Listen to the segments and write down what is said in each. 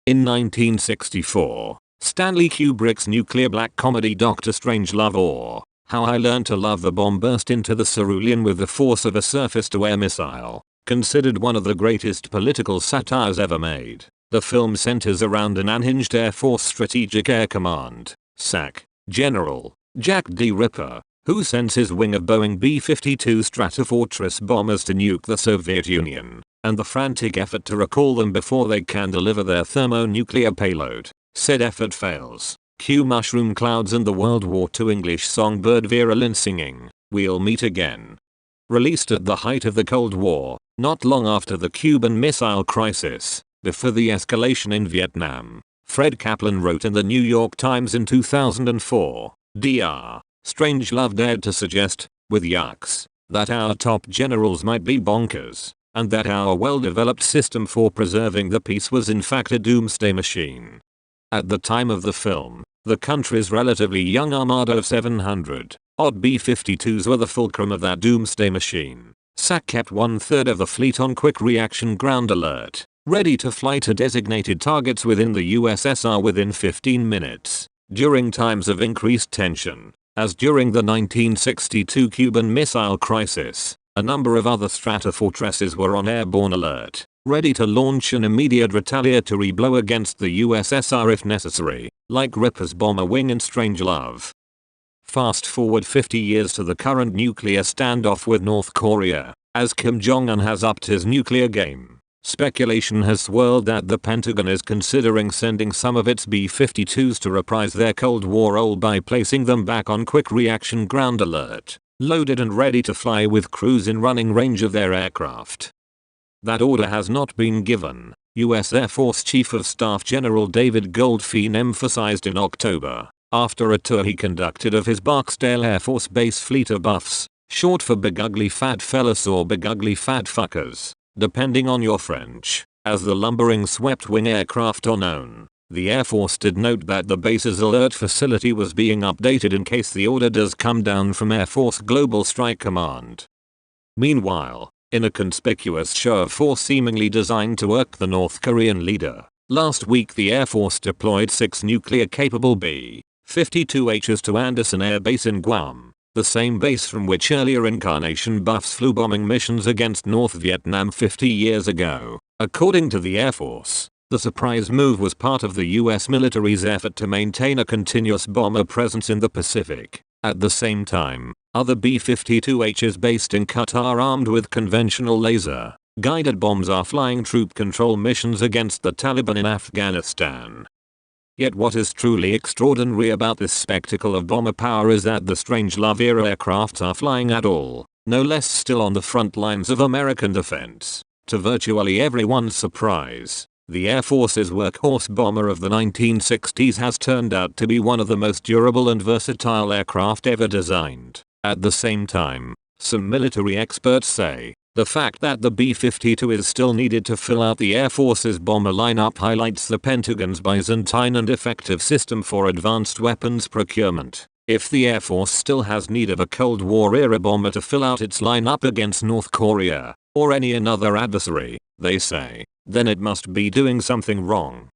In 1964, Stanley Kubrick's nuclear black comedy Dr. Strangelove or How I Learned to Love the Bomb burst into the cerulean with the force of a surface-to-air missile. Considered one of the greatest political satires ever made, the film centers around an unhinged Air Force Strategic Air Command (SAC) General, Jack D. Ripper, who sends his wing of Boeing B-52 Stratofortress bombers to nuke the Soviet Union, and the frantic effort to recall them before they can deliver their thermonuclear payload. Said effort fails. Cue mushroom clouds and the World War II English songbird Vera Lynn singing, "We'll Meet Again." Released at the height of the Cold War, not long after the Cuban Missile Crisis, before the escalation in Vietnam, Fred Kaplan wrote in the New York Times in 2004, Dr. Strangelove dared to suggest, with yucks, that our top generals might be bonkers, and that our well-developed system for preserving the peace was in fact a doomsday machine. At the time of the film, the country's relatively young armada of 700-odd B-52s were the fulcrum of that doomsday machine. SAC kept 1/3 of the fleet on quick reaction ground alert, ready to fly to designated targets within the USSR within 15 minutes, during times of increased tension, as during the 1962 Cuban Missile Crisis. A number of other stratofortresses were on airborne alert, ready to launch an immediate retaliatory blow against the USSR if necessary, like Ripper's bomber wing in Strangelove. Fast forward 50 years to the current nuclear standoff with North Korea, as Kim Jong-un has upped his nuclear game. Speculation has swirled that the Pentagon is considering sending some of its B-52s to reprise their Cold War role by placing them back on quick reaction ground alert, loaded and ready to fly with crews in running range of their aircraft. That order has not been given, U.S. Air Force Chief of Staff General David Goldfein emphasized in October, after a tour he conducted of his Barksdale Air Force Base fleet of buffs, short for big ugly fat fellas or big ugly fat fuckers, depending on your French, as the lumbering swept-wing aircraft are known. The Air Force did note that the base's alert facility was being updated in case the order does come down from Air Force Global Strike Command. Meanwhile, in a conspicuous show of force seemingly designed to irk the North Korean leader, last week the Air Force deployed 6 nuclear-capable B-52Hs to Andersen Air Base in Guam, the same base from which earlier incarnation buffs flew bombing missions against North Vietnam 50 years ago. According to the Air Force, the surprise move was part of the US military's effort to maintain a continuous bomber presence in the Pacific. At the same time, other B-52Hs based in Qatar armed with conventional laser-guided bombs are flying troop control missions against the Taliban in Afghanistan. Yet what is truly extraordinary about this spectacle of bomber power is that the Strangelove-era aircrafts are flying at all, no less still on the front lines of American defense. To virtually everyone's surprise, the Air Force's workhorse bomber of the 1960s has turned out to be one of the most durable and versatile aircraft ever designed. At the same time, some military experts say, the fact that the B-52 is still needed to fill out the Air Force's bomber lineup highlights the Pentagon's Byzantine and effective system for advanced weapons procurement. If the Air Force still has need of a Cold War-era bomber to fill out its lineup against North Korea, or any another adversary, they say, then it must be doing something wrong.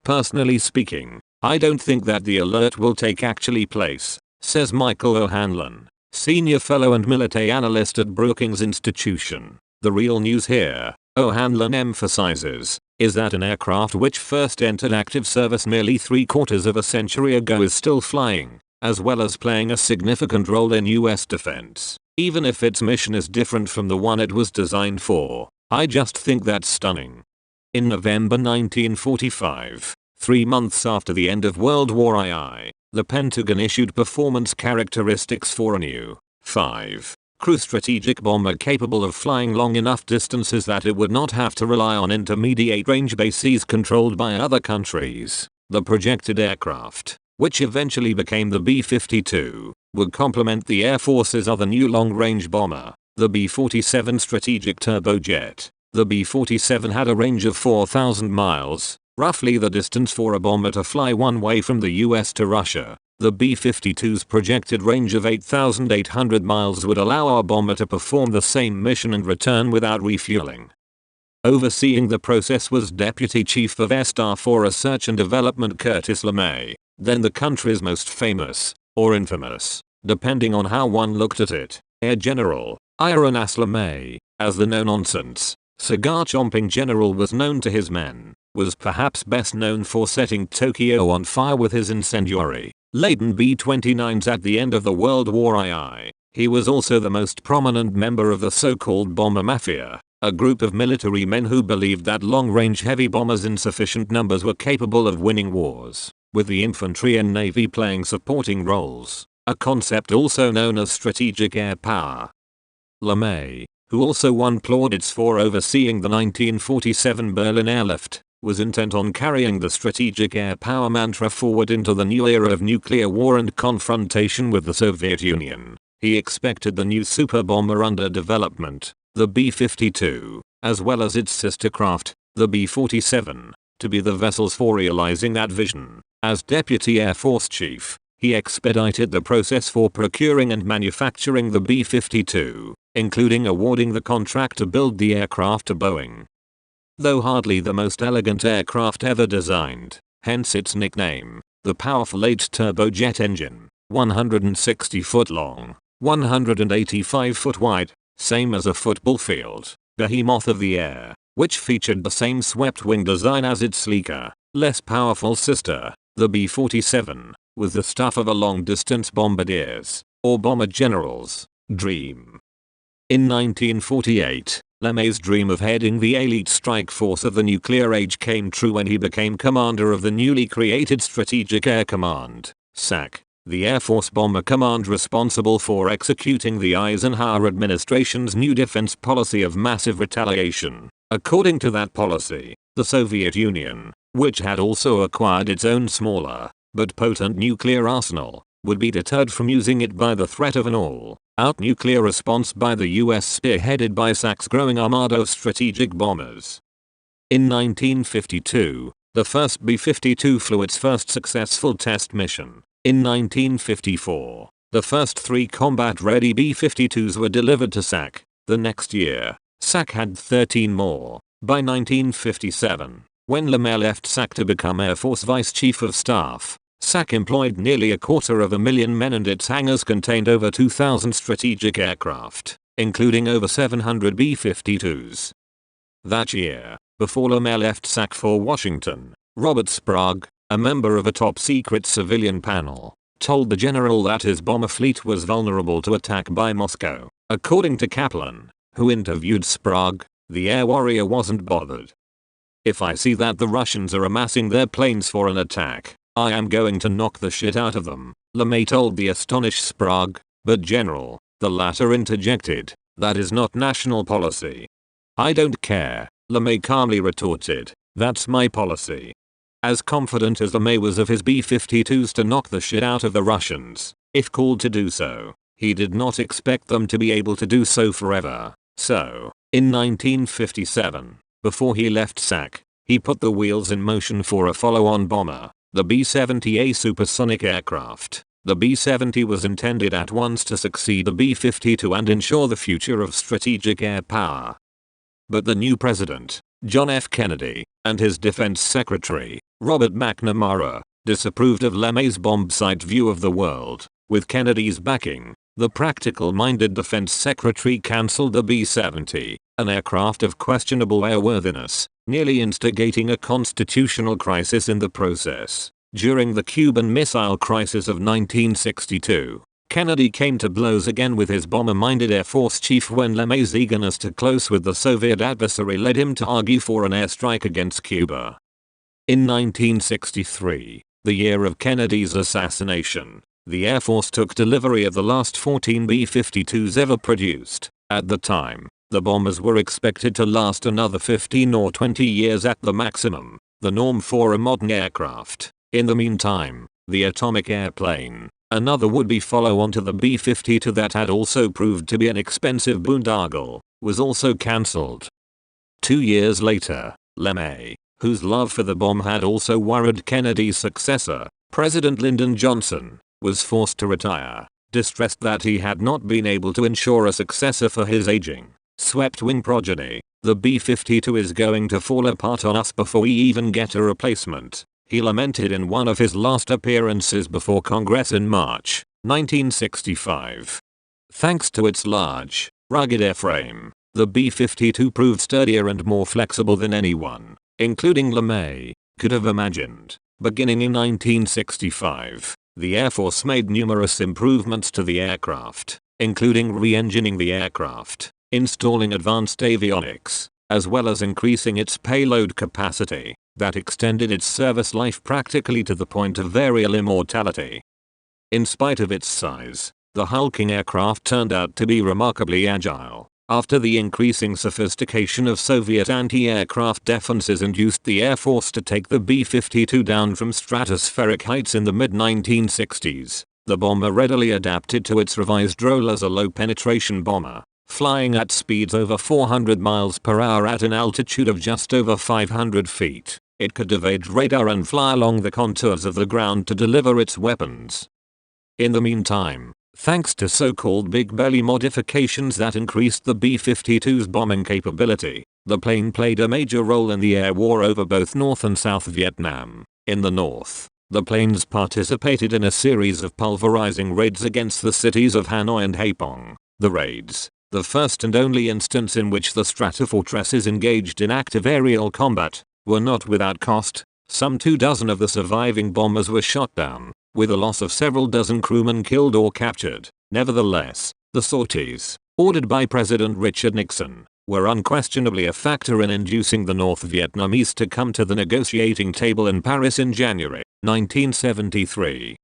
Personally speaking, I don't think that the alert will actually place, says Michael O'Hanlon, senior fellow and military analyst at Brookings Institution. The real news here, O'Hanlon emphasizes, is that an aircraft which first entered active service nearly 3/4 of a century ago is still flying, as well as playing a significant role in US defense, even if its mission is different from the one it was designed for. I just think that's stunning. In November 1945, 3 months after the end of World War II, the Pentagon issued performance characteristics for a new 5-crew strategic bomber capable of flying long enough distances that it would not have to rely on intermediate-range bases controlled by other countries. The projected aircraft, which eventually became the B-52, would complement the Air Force's other new long-range bomber, the B-47 strategic turbojet. The B-47 had a range of 4,000 miles, roughly the distance for a bomber to fly one way from the US to Russia. The B-52's projected range of 8,800 miles would allow our bomber to perform the same mission and return without refueling. Overseeing the process was Deputy Chief of Air Staff for Research and Development Curtis LeMay, then the country's most famous, or infamous, depending on how one looked at it, Air General Irenas LeMay, as the no-nonsense, cigar-chomping general was known to his men, was perhaps best known for setting Tokyo on fire with his incendiary, laden B-29s at the end of the World War II. He was also the most prominent member of the so-called bomber mafia, a group of military men who believed that long-range heavy bombers in sufficient numbers were capable of winning wars, with the infantry and navy playing supporting roles, a concept also known as strategic air power. LeMay, who also won plaudits for overseeing the 1947 Berlin airlift, was intent on carrying the strategic air power mantra forward into the new era of nuclear war and confrontation with the Soviet Union. He expected the new super bomber under development, the B-52, as well as its sister craft, the B-47, to be the vessels for realizing that vision. As Deputy Air Force Chief, he expedited the process for procuring and manufacturing the B-52, including awarding the contract to build the aircraft to Boeing. Though hardly the most elegant aircraft ever designed, hence its nickname, the powerful 8-turbojet engine, 160 foot long, 185 foot wide, same as a football field, behemoth of the air, which featured the same swept-wing design as its sleeker, less powerful sister, the B-47, with the stuff of a long-distance bombardier's, or bomber general's, dream. In 1948, LeMay's dream of heading the elite strike force of the nuclear age came true when he became commander of the newly created Strategic Air Command, SAC, the Air Force Bomber Command responsible for executing the Eisenhower administration's new defense policy of massive retaliation. According to that policy, the Soviet Union, which had also acquired its own smaller, but potent nuclear arsenal, would be deterred from using it by the threat of an all-out nuclear response by the US spearheaded by SAC's growing armada of strategic bombers. In 1952, the first B-52 flew its first successful test mission. In 1954, the first 3 combat-ready B-52s were delivered to SAC. The next year, SAC had 13 more. By 1957, when LeMay left SAC to become Air Force Vice Chief of Staff, SAC employed nearly 250,000 men and its hangars contained over 2,000 strategic aircraft, including over 700 B-52s. That year, before LeMay left SAC for Washington, Robert Sprague, a member of a top-secret civilian panel, told the general that his bomber fleet was vulnerable to attack by Moscow. According to Kaplan, who interviewed Sprague, the air warrior wasn't bothered. "If I see that the Russians are amassing their planes for an attack, I am going to knock the shit out of them," LeMay told the astonished Sprague. "But General," the latter interjected, "that is not national policy." "I don't care," LeMay calmly retorted, "that's my policy." As confident as LeMay was of his B-52s to knock the shit out of the Russians, if called to do so, he did not expect them to be able to do so forever. So, in 1957, before he left SAC, he put the wheels in motion for a follow-on bomber, the B-70A supersonic aircraft. The B-70 was intended at once to succeed the B-52 and ensure the future of strategic air power. But the new president, John F. Kennedy, and his defense secretary, Robert McNamara, disapproved of LeMay's bomb-sight view of the world. With Kennedy's backing, the practical-minded defense secretary cancelled the B-70, an aircraft of questionable airworthiness, nearly instigating a constitutional crisis in the process. During the Cuban Missile Crisis of 1962, Kennedy came to blows again with his bomber-minded Air Force chief when LeMay's eagerness to close with the Soviet adversary led him to argue for an airstrike against Cuba. In 1963, the year of Kennedy's assassination, the Air Force took delivery of the last 14 B-52s ever produced. At the time, the bombers were expected to last another 15 or 20 years at the maximum, the norm for a modern aircraft. In the meantime, the atomic airplane, another would-be follow-on to the B-52 that had also proved to be an expensive boondoggle, was also cancelled. 2 years later, LeMay, whose love for the bomb had also worried Kennedy's successor, President Lyndon Johnson, was forced to retire, distressed that he had not been able to ensure a successor for his aging, swept-wing progeny. "The B-52 is going to fall apart on us before we even get a replacement," he lamented in one of his last appearances before Congress in March 1965. Thanks to its large, rugged airframe, the B-52 proved sturdier and more flexible than anyone, including LeMay, could have imagined. Beginning in 1965, the Air Force made numerous improvements to the aircraft, including re-engining the aircraft, installing advanced avionics, as well as increasing its payload capacity, that extended its service life practically to the point of aerial immortality. In spite of its size, the hulking aircraft turned out to be remarkably agile. After the increasing sophistication of Soviet anti-aircraft defenses induced the Air Force to take the B-52 down from stratospheric heights in the mid-1960s, the bomber readily adapted to its revised role as a low-penetration bomber, flying at speeds over 400 miles per hour at an altitude of just over 500 feet. It could evade radar and fly along the contours of the ground to deliver its weapons. In the meantime, thanks to so-called big belly modifications that increased the B-52's bombing capability, the plane played a major role in the air war over both North and South Vietnam. In the North, the planes participated in a series of pulverizing raids against the cities of Hanoi and Haiphong. The raids, the first and only instance in which the stratofortresses engaged in active aerial combat, were not without cost. Some 24 of the surviving bombers were shot down, with a loss of several dozen crewmen killed or captured. Nevertheless, the sorties, ordered by President Richard Nixon, were unquestionably a factor in inducing the North Vietnamese to come to the negotiating table in Paris in January 1973.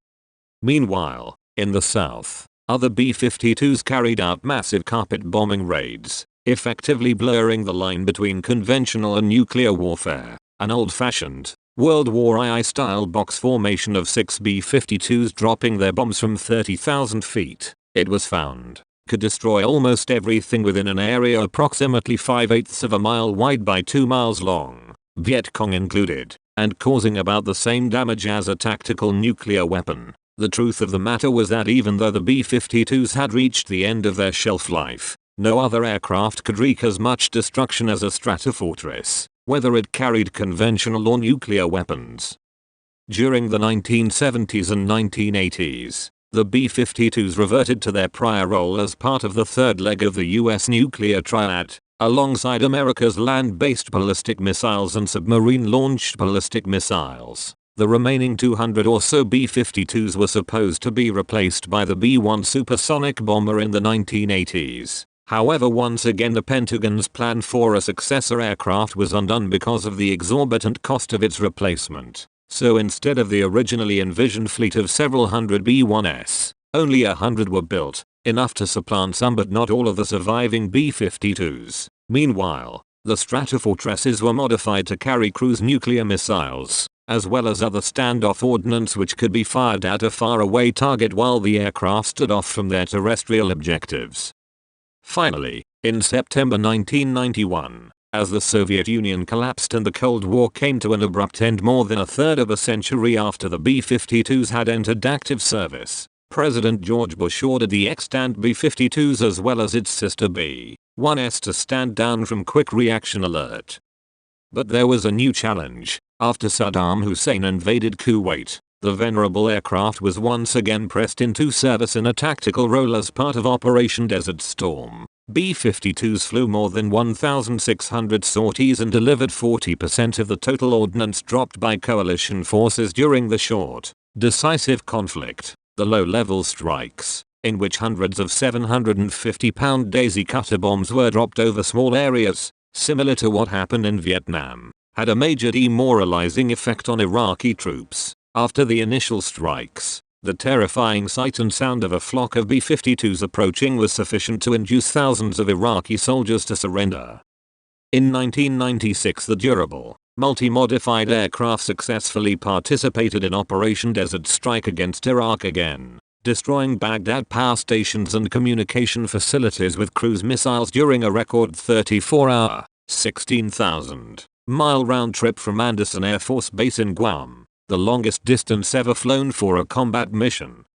Meanwhile, in the South, other B-52s carried out massive carpet bombing raids, effectively blurring the line between conventional and nuclear warfare. An old-fashioned, World War II-style box formation of 6 B-52s dropping their bombs from 30,000 feet, it was found, could destroy almost everything within an area approximately 5/8 of a mile wide by 2 miles long, Viet Cong included, and causing about the same damage as a tactical nuclear weapon. The truth of the matter was that even though the B-52s had reached the end of their shelf life, no other aircraft could wreak as much destruction as a stratofortress, whether it carried conventional or nuclear weapons. During the 1970s and 1980s, the B-52s reverted to their prior role as part of the third leg of the US nuclear triad, alongside America's land-based ballistic missiles and submarine-launched ballistic missiles. The remaining 200 or so B-52s were supposed to be replaced by the B-1 supersonic bomber in the 1980s. However, once again the Pentagon's plan for a successor aircraft was undone because of the exorbitant cost of its replacement. So instead of the originally envisioned fleet of several hundred B-1s, only 100 were built, enough to supplant some but not all of the surviving B-52s. Meanwhile, the stratofortresses were modified to carry cruise nuclear missiles, as well as other standoff ordnance which could be fired at a faraway target while the aircraft stood off from their terrestrial objectives. Finally, in September 1991, as the Soviet Union collapsed and the Cold War came to an abrupt end more than a third of a century after the B-52s had entered active service, President George Bush ordered the extant B-52s as well as its sister B-1s to stand down from quick reaction alert. But there was a new challenge. After Saddam Hussein invaded Kuwait, the venerable aircraft was once again pressed into service in a tactical role as part of Operation Desert Storm. B-52s flew more than 1,600 sorties and delivered 40% of the total ordnance dropped by coalition forces during the short, decisive conflict. The low-level strikes, in which hundreds of 750-pound Daisy Cutter bombs were dropped over small areas, similar to what happened in Vietnam, had a major demoralizing effect on Iraqi troops. After the initial strikes, the terrifying sight and sound of a flock of B-52s approaching was sufficient to induce thousands of Iraqi soldiers to surrender. In 1996, the durable, multi-modified aircraft successfully participated in Operation Desert Strike against Iraq again, destroying Baghdad power stations and communication facilities with cruise missiles during a record 34-hour, 16,000-mile round trip from Andersen Air Force Base in Guam, the longest distance ever flown for a combat mission.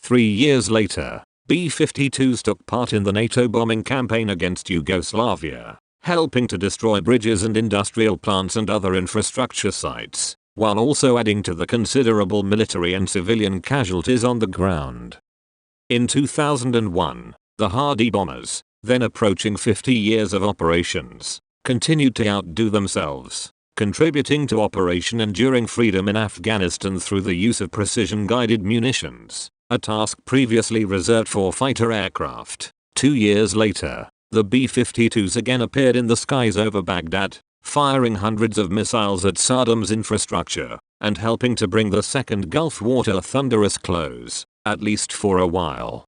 3 years later, B-52s took part in the NATO bombing campaign against Yugoslavia, helping to destroy bridges and industrial plants and other infrastructure sites, while also adding to the considerable military and civilian casualties on the ground. In 2001, the Hardy bombers, then approaching 50 years of operations, continued to outdo themselves, contributing to Operation Enduring Freedom in Afghanistan through the use of precision-guided munitions, a task previously reserved for fighter aircraft. 2 years later, the B-52s again appeared in the skies over Baghdad, firing hundreds of missiles at Saddam's infrastructure, and helping to bring the Second Gulf War to a thunderous close, at least for a while.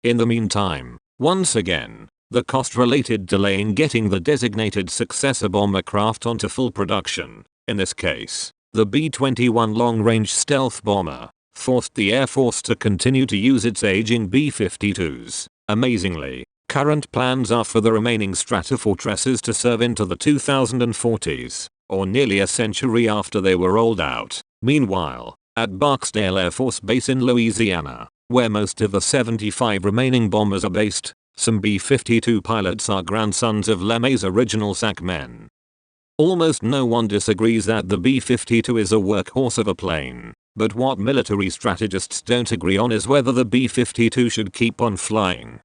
In the meantime, once again, the cost-related delay in getting the designated successor bomber craft onto full production, in this case, the B-21 long-range stealth bomber, forced the Air Force to continue to use its aging B-52s. Amazingly, current plans are for the remaining Stratofortresses to serve into the 2040s, or nearly a century after they were rolled out. Meanwhile, at Barksdale Air Force Base in Louisiana, where most of the 75 remaining bombers are based, some B-52 pilots are grandsons of LeMay's original SAC men. Almost no one disagrees that the B-52 is a workhorse of a plane, but what military strategists don't agree on is whether the B-52 should keep on flying.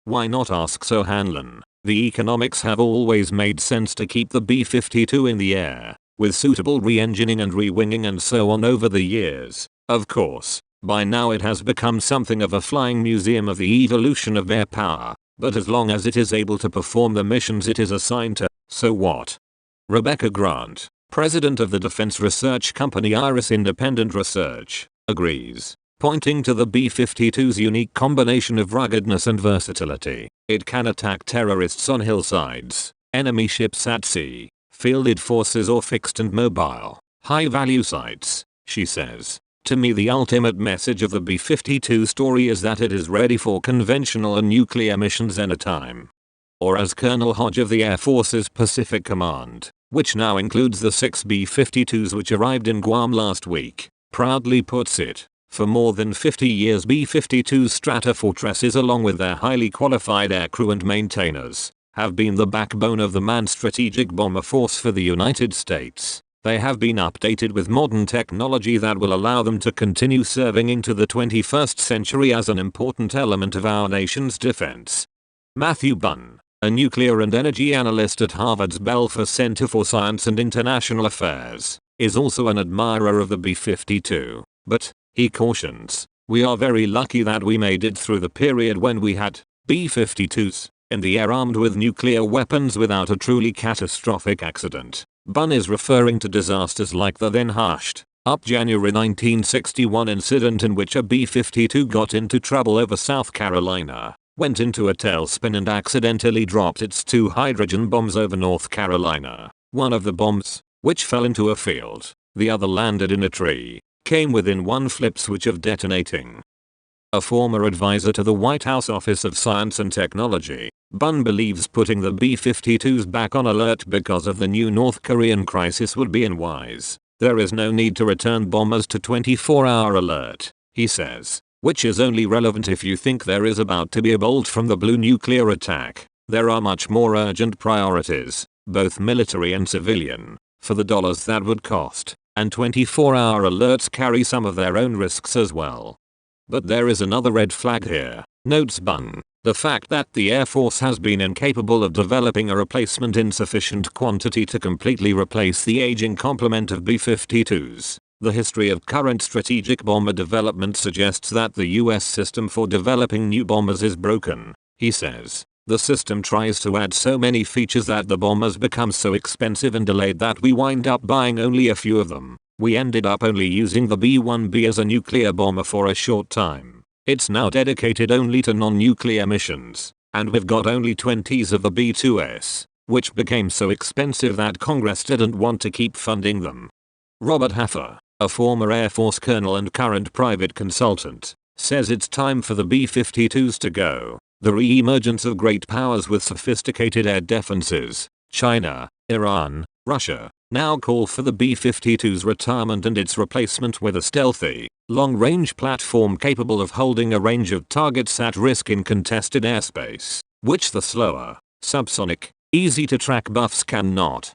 Why not, asks O'Hanlon. The economics have always made sense to keep the B-52 in the air, with suitable re-engineering and re-winging and so on over the years. Of course, by now it has become something of a flying museum of the evolution of air power, but as long as it is able to perform the missions it is assigned to, so what? Rebecca Grant, president of the defense research company Iris Independent Research, agrees, pointing to the B-52's unique combination of ruggedness and versatility. It can attack terrorists on hillsides, enemy ships at sea, fielded forces or fixed and mobile, high-value sites, she says. To me, the ultimate message of the B-52 story is that it is ready for conventional and nuclear missions anytime. Or as Colonel Hodge of the Air Force's Pacific Command, which now includes the 6 B-52s which arrived in Guam last week, proudly puts it, for more than 50 years B-52 Stratofortresses, along with their highly qualified aircrew and maintainers, have been the backbone of the manned strategic bomber force for the United States. They have been updated with modern technology that will allow them to continue serving into the 21st century as an important element of our nation's defense. Matthew Bunn, a nuclear and energy analyst at Harvard's Belfer Center for Science and International Affairs, is also an admirer of the B-52, but, he cautions, we are very lucky that we made it through the period when we had B-52s in the air armed with nuclear weapons without a truly catastrophic accident. Bunn is referring to disasters like the then hushed up January 1961 incident in which a B-52 got into trouble over South Carolina, went into a tailspin and accidentally dropped its 2 hydrogen bombs over North Carolina. One of the bombs, which fell into a field, the other landed in a tree, came within one flip switch of detonating. A former advisor to the White House Office of Science and Technology, Bunn believes putting the B-52s back on alert because of the new North Korean crisis would be unwise. There is no need to return bombers to 24-hour alert, he says, which is only relevant if you think there is about to be a bolt from the blue nuclear attack. There are much more urgent priorities, both military and civilian, for the dollars that would cost, and 24-hour alerts carry some of their own risks as well. But there is another red flag here, notes Bunn, the fact that the Air Force has been incapable of developing a replacement in sufficient quantity to completely replace the aging complement of B-52s. The history of current strategic bomber development suggests that the US system for developing new bombers is broken, he says. The system tries to add so many features that the bombers become so expensive and delayed that we wind up buying only a few of them. We ended up only using the B-1B as a nuclear bomber for a short time. It's now dedicated only to non-nuclear missions, and we've got only 20s of the B-2S, which became so expensive that Congress didn't want to keep funding them. Robert Haffer, a former Air Force colonel and current private consultant, says it's time for the B-52s to go. The re-emergence of great powers with sophisticated air defenses, China, Iran, Russia, now call for the B-52's retirement and its replacement with a stealthy, long-range platform capable of holding a range of targets at risk in contested airspace, which the slower, subsonic, Easy to track, buffs cannot.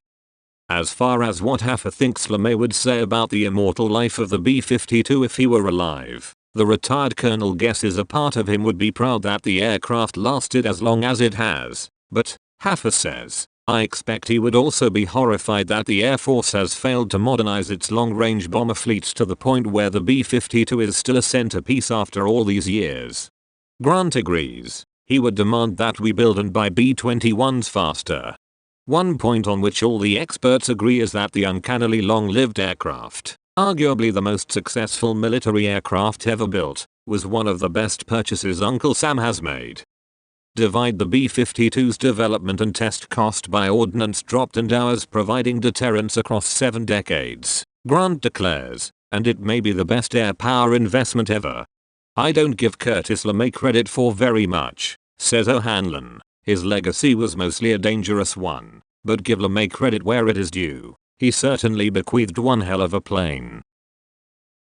As far as what Haffer thinks LeMay would say about the immortal life of the B-52 if he were alive, the retired colonel guesses a part of him would be proud that the aircraft lasted as long as it has, but, Haffer says, I expect he would also be horrified that the Air Force has failed to modernize its long-range bomber fleets to the point where the B-52 is still a centerpiece after all these years. Grant agrees. He would demand that we build and buy B-21s faster. One point on which all the experts agree is that the uncannily long-lived aircraft, arguably the most successful military aircraft ever built, was one of the best purchases Uncle Sam has made. Divide the B-52's development and test cost by ordnance dropped and ours providing deterrence across 7 decades, Grant declares, and it may be the best air power investment ever. I don't give Curtis LeMay credit for very much, says O'Hanlon. His legacy was mostly a dangerous one, but give LeMay credit where it is due. He certainly bequeathed one hell of a plane.